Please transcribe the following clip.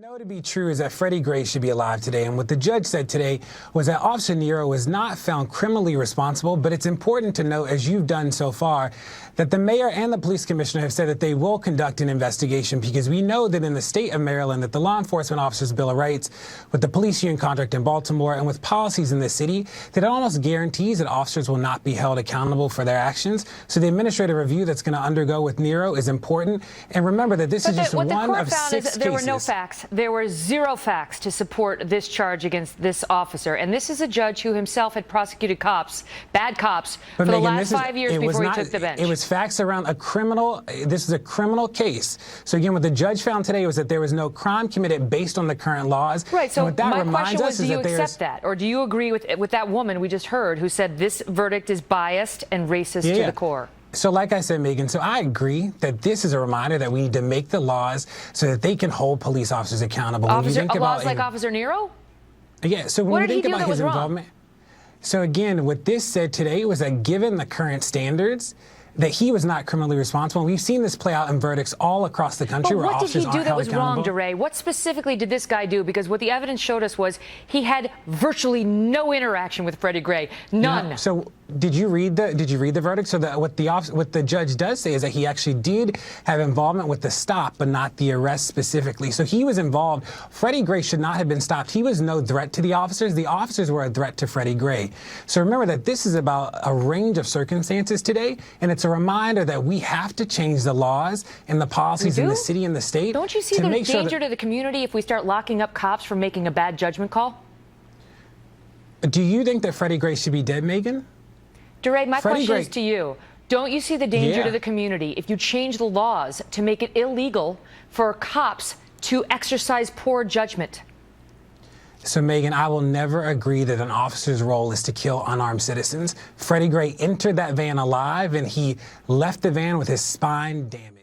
Know to be true is that Freddie Gray should be alive today, and what the judge said today was that Officer Nero was not found criminally responsible, but it's important to note, as you've done so far, that the mayor and the police commissioner have said that they will conduct an investigation, because we know that in the state of Maryland that the Law Enforcement Officers Bill of Rights, with the police union contract in Baltimore, and with policies in the city, that it almost guarantees that officers will not be held accountable for their actions. So the administrative review that's going to undergo with Nero is important. And remember that this is just one of 6 cases. There were no facts. There were zero facts to support this charge against this officer. And this is a judge who himself had prosecuted cops, bad cops, for the last 5 years before he took the bench. It was facts around a criminal. This is a criminal case. So again, what the judge found today was that there was no crime committed based on the current laws. Right. So my question was, do you accept that? Or do you agree with that woman we just heard who said this verdict is biased and racist to the core? So like I said, Megyn, so I agree that this is a reminder that we need to make the laws so that they can hold police officers accountable. Laws like Officer Nero? Yeah, so when you think about his involvement. So again, what this said today was that given the current standards, that he was not criminally responsible. We've seen this play out in verdicts all across the country where officers aren't held accountable. What did he do that was wrong, Deray? What specifically did this guy do? Because what the evidence showed us was he had virtually no interaction with Freddie Gray. None. No. So did you read the verdict? So that what the judge does say is that he actually did have involvement with the stop, but not the arrest specifically. So he was involved. Freddie Gray should not have been stopped. He was no threat to the officers. The officers were a threat to Freddie Gray. So remember that this is about a range of circumstances today, and it's a reminder that we have to change the laws and the policies in the city and the state. Don't you see the danger to the community if we start locking up cops for making a bad judgment call? Do you think that Freddie Gray should be dead, Megyn? Deray, my question is to you. Don't you see the danger to the community if you change the laws to make it illegal for cops to exercise poor judgment? So, Megyn, I will never agree that an officer's role is to kill unarmed citizens. Freddie Gray entered that van alive, and he left the van with his spine damaged.